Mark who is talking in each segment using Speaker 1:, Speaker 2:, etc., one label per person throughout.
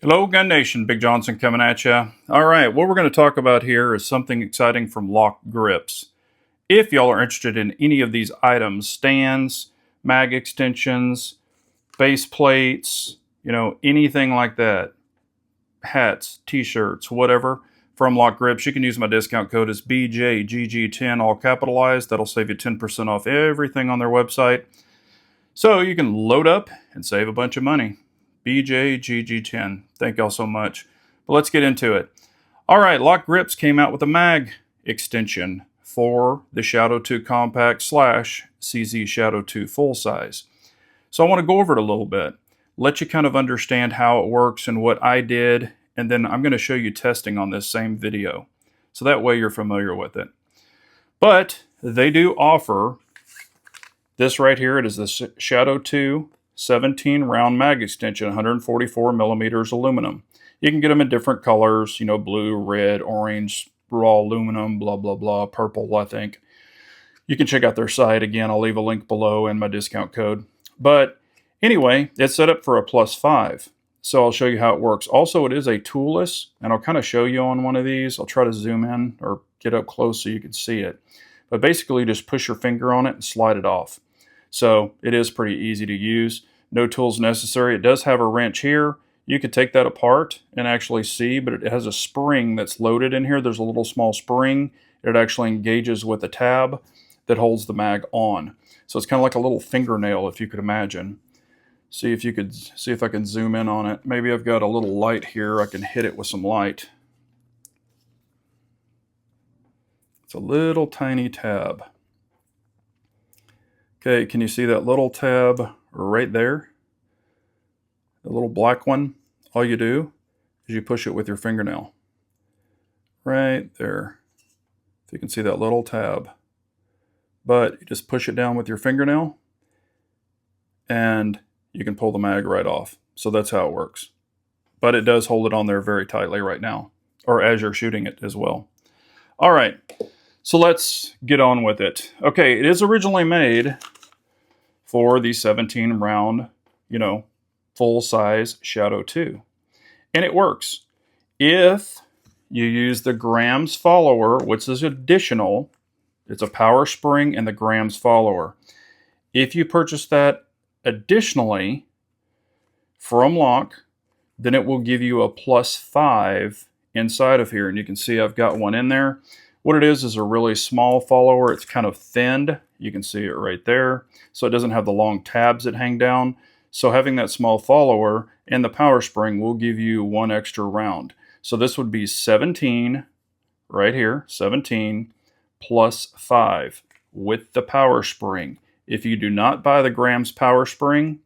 Speaker 1: Hello, Gun Nation. Big Johnson coming at you. All right, what we're going to talk about here is something exciting from LOK grips. If y'all are interested in any of these items, stands, mag extensions, base plates, anything like that, hats, t-shirts, whatever, from LOK grips, you can use my discount code as BJGG10, all capitalized. That'll save you 10% off everything on their website. So you can load up and save a bunch of money. BJGG10. Thank y'all so much. But let's get into it. All right, LOK Grips came out with a mag extension for the Shadow 2 Compact / CZ Shadow 2 full size. So I want to go over it a little bit, let you kind of understand how it works and what I did, and then I'm going to show you testing on this same video. So that way you're familiar with it. But they do offer this right here. It is the Shadow 2 17 round mag extension, 144 millimeters aluminum. You can get them in different colors, blue, red, orange, raw aluminum, blah, blah, blah, purple, I think. You can check out their site. Again, I'll leave a link below and my discount code. But anyway, it's set up for a +5. So I'll show you how it works. Also, it is a toolless, and I'll kind of show you on one of these. I'll try to zoom in or get up close so you can see it. But basically, just push your finger on it and slide it off. So it is pretty easy to use. No tools necessary. It does have a wrench here. You could take that apart and actually see, but it has a spring that's loaded in here. There's a little small spring. It actually engages with a tab that holds the mag on. So it's kind of like a little fingernail, if you could imagine. See if I can zoom in on it. Maybe I've got a little light here. I can hit it with some light. It's a little tiny tab. Okay, can you see that little tab right there? The little black one? All you do is you push it with your fingernail. Right there. If you can see that little tab. But you just push it down with your fingernail and you can pull the mag right off. So that's how it works. But it does hold it on there very tightly right now, or as you're shooting it as well. All right, so let's get on with it. Okay, it is originally made for the 17 round, full size Shadow 2. And it works. If you use the grams follower, which is additional, it's a power spring and the grams follower. If you purchase that additionally from LOK, then it will give you a +5 inside of here. And you can see I've got one in there. What it is a really small follower. It's kind of thinned. You can see it right there. So it doesn't have the long tabs that hang down. So having that small follower and the power spring will give you one extra round. So this would be 17 right here, 17 +5 with the power spring. If you do not buy the grams power spring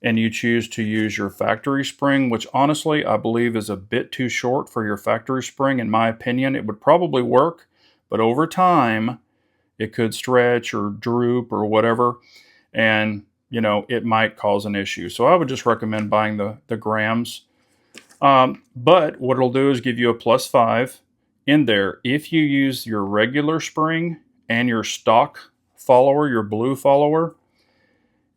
Speaker 1: and you choose to use your factory spring, which honestly I believe is a bit too short for your factory spring, in my opinion, it would probably work, but over time it could stretch or droop or whatever, and it might cause an issue. So I would just recommend buying the grams. But what it'll do is give you a +5 in there. If you use your regular spring and your stock follower, your blue follower,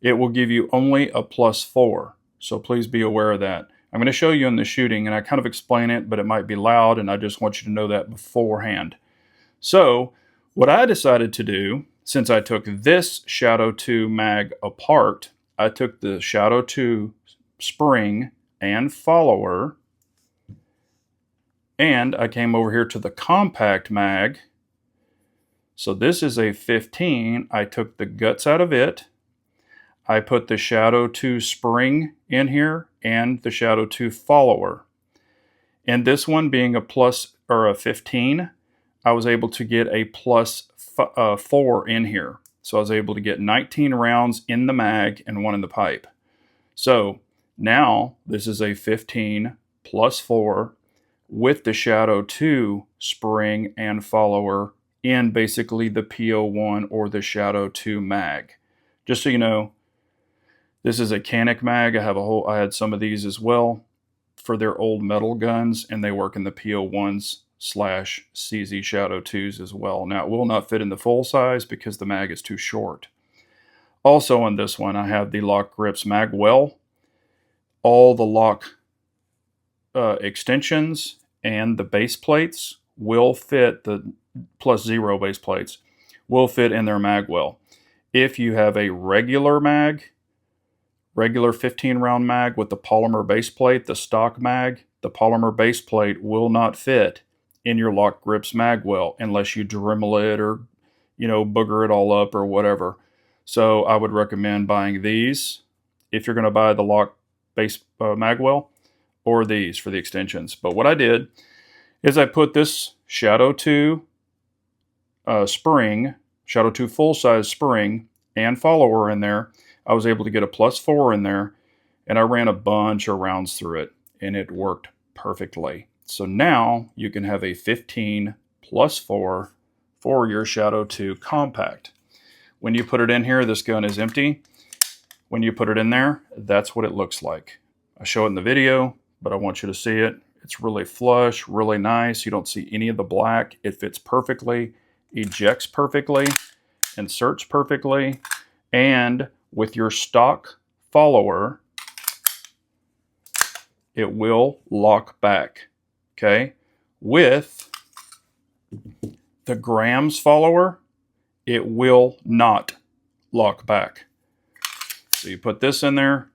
Speaker 1: it will give you only a +4. So please be aware of that. I'm going to show you in the shooting, and I kind of explain it, but it might be loud, and I just want you to know that beforehand. So what I decided to do, since I took this Shadow 2 mag apart, I took the Shadow 2 spring and follower, and I came over here to the compact mag. So this is a 15. I took the guts out of it. I put the Shadow 2 spring in here and the Shadow 2 follower. And this one being a 15, I was able to get a +4 in here. So I was able to get 19 rounds in the mag and one in the pipe. So now this is a 15 +4 with the Shadow 2 spring and follower in basically the P01 or the Shadow 2 mag. Just so you know, this is a Canic mag. I had some of these as well for their old metal guns, and they work in the P01s / CZ Shadow 2s as well. Now, it will not fit in the full size because the mag is too short. Also on this one, I have the LOK Grips mag well. All the LOK extensions and the base plates will fit, the +0 base plates will fit in their mag well. If you have a regular mag, regular 15 round mag with the polymer base plate, the stock mag, the polymer base plate will not fit in your LOK grips mag well unless you Dremel it or, booger it all up or whatever. So I would recommend buying these if you're going to buy the LOK base mag well, or these for the extensions. But what I did is I put this Shadow 2 spring, Shadow 2 full-size spring and follower in there. I was able to get a +4 in there, and I ran a bunch of rounds through it, and it worked perfectly. So now you can have a 15 +4 for your Shadow 2 compact. When you put it in here, this gun is empty. When you put it in there, that's what it looks like. I show it in the video, but I want you to see it. It's really flush, really nice. You don't see any of the black. It fits perfectly, ejects perfectly, inserts perfectly, and with your stock follower, it will lock back, okay? With the grams follower, it will not lock back. So you put this in there.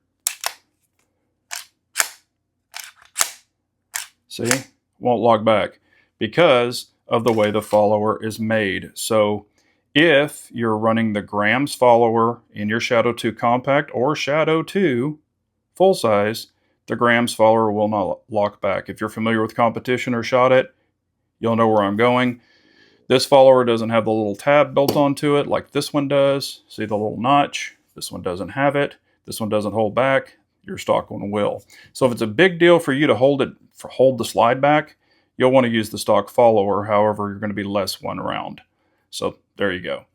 Speaker 1: See, won't lock back because of the way the follower is made. So if you're running the grams follower in your Shadow 2 compact or Shadow 2 full size, the grams follower will not lock back. If you're familiar with competition or shot it, you'll know where I'm going. This follower doesn't have the little tab built onto it like this one does. See the little notch? This one doesn't have it. This one doesn't hold back. Your stock one will. So if it's a big deal for you to hold the slide back, you'll want to use the stock follower. However, you're going to be less one round. So there you go.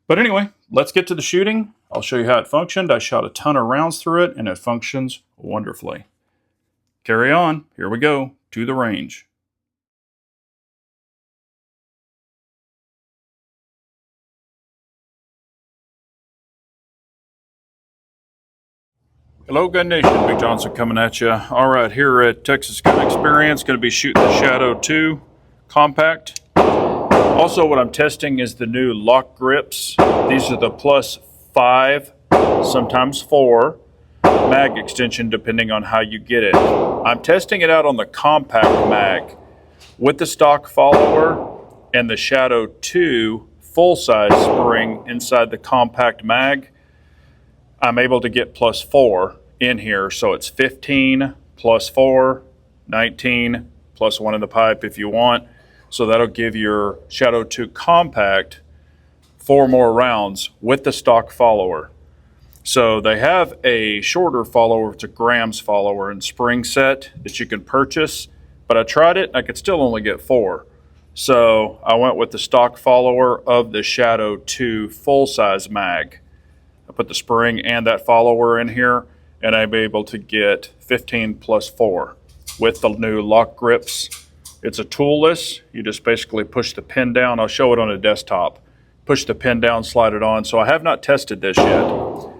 Speaker 1: But anyway, let's get to the shooting. I'll show you how it functioned. I shot a ton of rounds through it, and it functions wonderfully. Carry on. Here we go to the range. Hello Gun Nation, Big Johnson coming at you. All right, here at Texas Gun Experience, going to be shooting the Shadow 2 compact. Also, what I'm testing is the new LOK grips. These are the +5, sometimes 4 mag extension, depending on how you get it. I'm testing it out on the compact mag with the stock follower and the Shadow 2 full-size spring inside the compact mag. I'm able to get +4 in here, so it's 15 +4, 19 +1 in the pipe if you want. So that'll give your Shadow 2 compact 4 more rounds with the stock follower. So they have a shorter follower, it's a grams follower and spring set that you can purchase, but I tried it and I could still only get 4. So I went with the stock follower of the Shadow 2 full-size mag. I put the spring and that follower in here, and I'm able to get 15 +4 with the new LOK grips. It's a toolless. You just basically push the pin down. I'll show it on a desktop. Push the pin down, slide it on. So I have not tested this yet.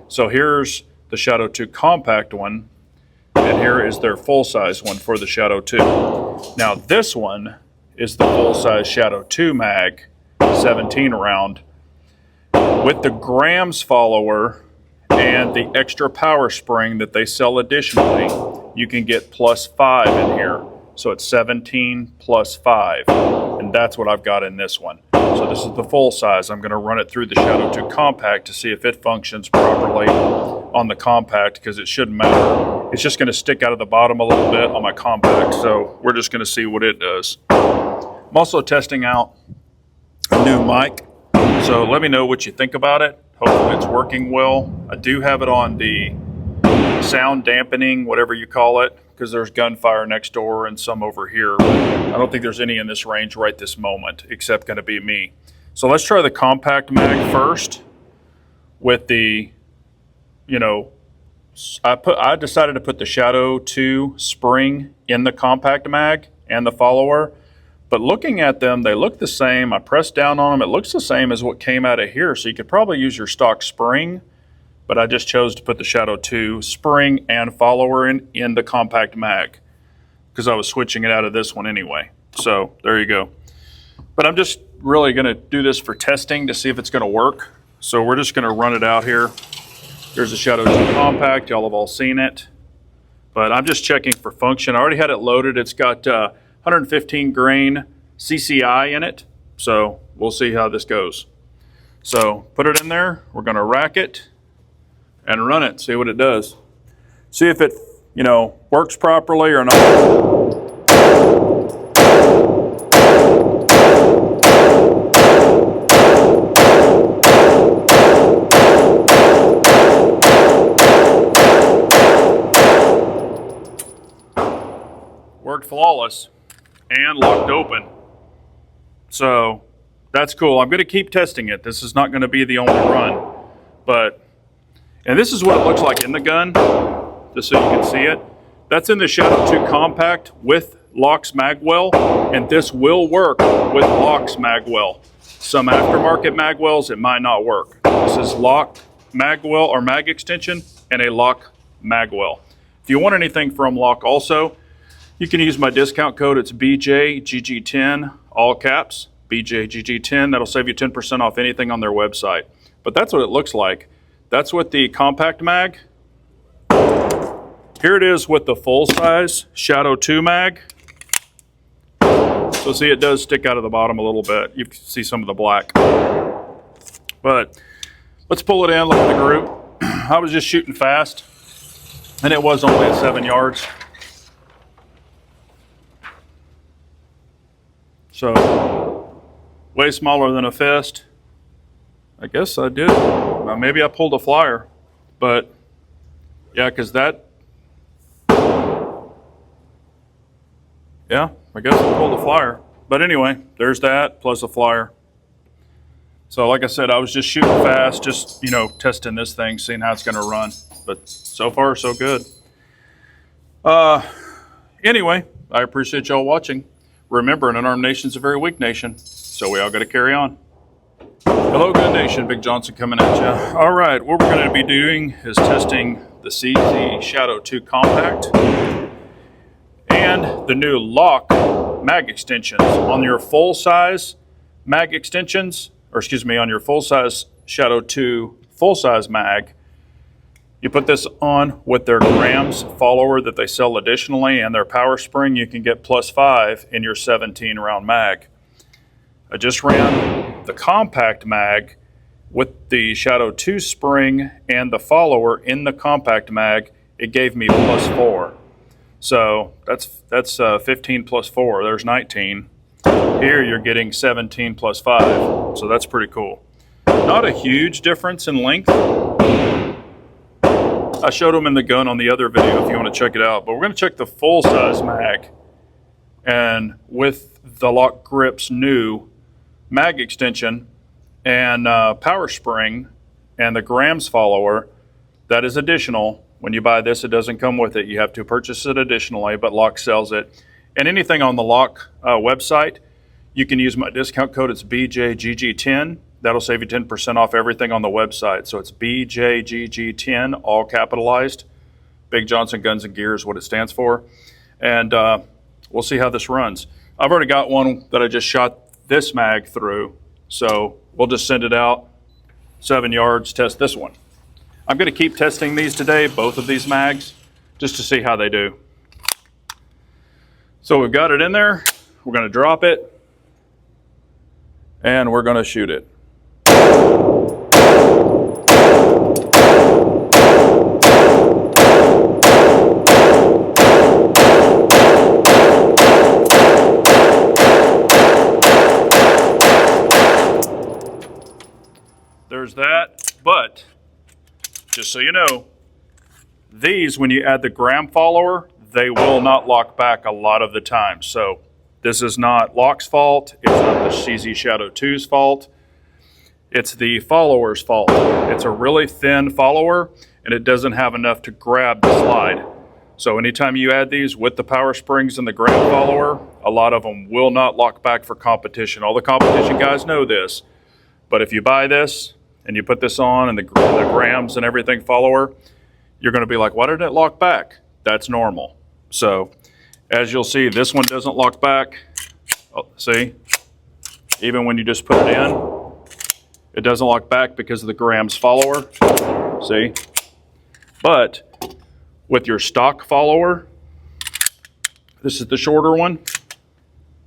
Speaker 1: So here's the Shadow 2 compact one, and here is their full-size one for the Shadow 2. Now this one is the full-size Shadow 2 mag, 17 round. With the grams follower and the extra power spring that they sell additionally, you can get +5 in here. So it's 17 +5, and that's what I've got in this one. So this is the full size. I'm going to run it through the Shadow 2 compact to see if it functions properly on the compact, because it shouldn't matter. It's just going to stick out of the bottom a little bit on my compact, so we're just going to see what it does. I'm also testing out a new mic. So let me know what you think about it. Hopefully it's working well. I do have it on the sound dampening, whatever you call it, because there's gunfire next door and some over here. I don't think there's any in this range right this moment, except going to be me. So let's try the compact mag first with the, I decided to put the Shadow 2 spring in the compact mag and the follower. But looking at them, they look the same. I pressed down on them. It looks the same as what came out of here. So you could probably use your stock spring, but I just chose to put the Shadow 2 spring and follower in the compact mag. because I was switching it out of this one anyway. So there you go. But I'm just really going to do this for testing to see if it's going to work. So we're just going to run it out here. There's a Shadow 2 Compact. Y'all have all seen it. But I'm just checking for function. I already had it loaded. It's got 115 grain CCI in it. So we'll see how this goes. So put it in there. We're going to rack it and run it. See what it does. See if it, works properly or not. Worked flawless and locked open. So that's cool. I'm going to keep testing it. This is not going to be the only run. And this is what it looks like in the gun, just so you can see it. That's in the Shadow 2 Compact with LOK's magwell, and this will work with LOK's magwell. Some aftermarket magwells, it might not work. This is LOK magwell or mag extension and a LOK magwell. If you want anything from LOK also, you can use my discount code. It's BJGG10, all caps, BJGG10. That'll save you 10% off anything on their website. But that's what it looks like. That's what the compact mag. Here it is with the full-size Shadow 2 mag. So see, it does stick out of the bottom a little bit. You can see some of the black. But let's pull it in, look at the group. I was just shooting fast, and it was only at 7 yards. So, way smaller than a fist. I guess I did. Well, maybe I pulled a flyer, but yeah, because that, yeah, I guess I pulled a flyer. But anyway, there's that plus a flyer. So like I said, I was just shooting fast, just, testing this thing, seeing how it's going to run. But so far, so good. Anyway, I appreciate y'all watching. Remember, an unarmed nation's a very weak nation, so we all got to carry on. Hello, good nation. Big Johnson coming at you. All right, what we're going to be doing is testing the CZ Shadow 2 Compact and the new LOK mag extensions. On your full-size mag extensions, on your full-size Shadow 2 full-size mag, you put this on with their grams follower that they sell additionally, and their power spring. You can get +5 in your 17-round mag. I just ran the compact mag with the Shadow 2 spring and the follower in the compact mag. It gave me +4. So that's 15 +4. There's 19. Here you're getting 17 +5. So that's pretty cool. Not a huge difference in length. I showed them in the gun on the other video if you want to check it out. But we're going to check the full-size mag. And with the LOK Grip's new mag extension and power spring and the grams follower, that is additional. When you buy this, it doesn't come with it. You have to purchase it additionally, but LOK sells it. And anything on the LOK website, you can use my discount code. It's BJGG10. That'll save you 10% off everything on the website. So it's BJGG10, all capitalized. Big Johnson Guns and Gear is what it stands for. And we'll see how this runs. I've already got one that I just shot this mag through. So we'll just send it out 7 yards, test this one. I'm going to keep testing these today, both of these mags, just to see how they do. So we've got it in there. We're going to drop it. And we're going to shoot it. There's that, but just so you know, these, when you add the gram follower, they will not lock back a lot of the time. So this is not LOK's fault. It's not the CZ Shadow 2's fault. It's the follower's fault. It's a really thin follower, and it doesn't have enough to grab the slide. So anytime you add these with the power springs and the gram follower, a lot of them will not lock back for competition. All the competition guys know this. But if you buy this and you put this on and the grams and everything follower, you're going to be like, why did it lock back? That's normal. So As you'll see, this one doesn't lock back. Oh, see? Even when you just put it in, it doesn't lock back because of the grams follower. See? But with your stock follower, this is the shorter one,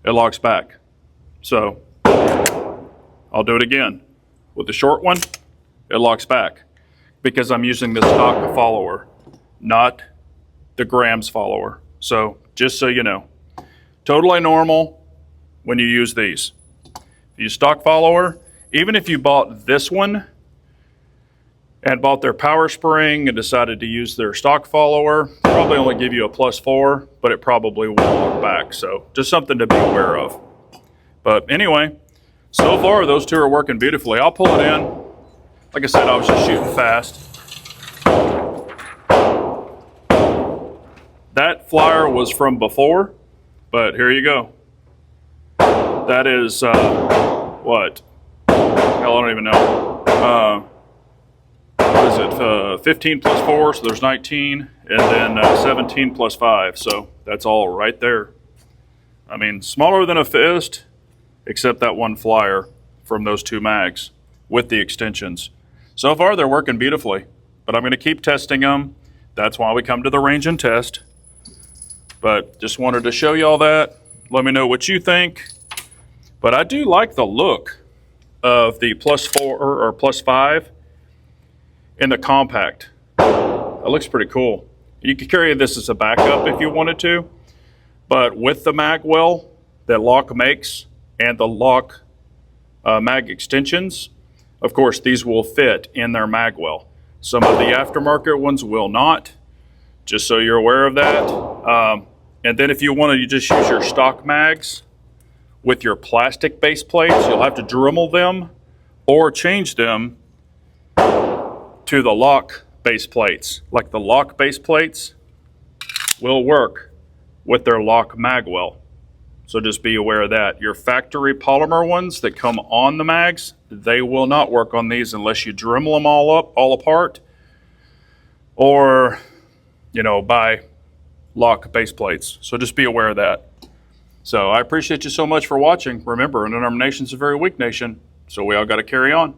Speaker 1: it locks back. So I'll do it again. With the short one, it locks back because I'm using the stock follower, not the grams follower. So just so you know, totally normal when you use these. If you use stock follower, even if you bought this one and bought their power spring and decided to use their stock follower, they'll probably only give you a +4, but it probably will lock back. So just something to be aware of. But anyway, so far those two are working beautifully. I'll pull it in. Like I said, I was just shooting fast. That flyer was from before, but here you go. That is, what? Hell, I don't even know. What is it? 15 plus 4, so there's 19, and then 17 plus 5, so that's all right there. I mean, smaller than a fist, except that one flyer from those two mags with the extensions. So far, they're working beautifully, but I'm going to keep testing them. That's why we come to the range and test. But just wanted to show you all that. Let me know what you think. But I do like the look of the +4 or +5 in the compact. It looks pretty cool. You could carry this as a backup if you wanted to, but with the mag well that LOK makes and the LOK mag extensions, of course these will fit in their mag well. Some of the aftermarket ones will not, just so you're aware of that. And then if you want to just use your stock mags with your plastic base plates, you'll have to Dremel them or change them to the LOK base plates. Like the LOK base plates will work with their LOK mag well. So just be aware of that. Your factory polymer ones that come on the mags, they will not work on these unless you Dremel them all apart, or, you know, buy LOK base plates. So just be aware of that. So I appreciate you so much for watching. Remember, an armed nation's a very weak nation, so we all got to carry on.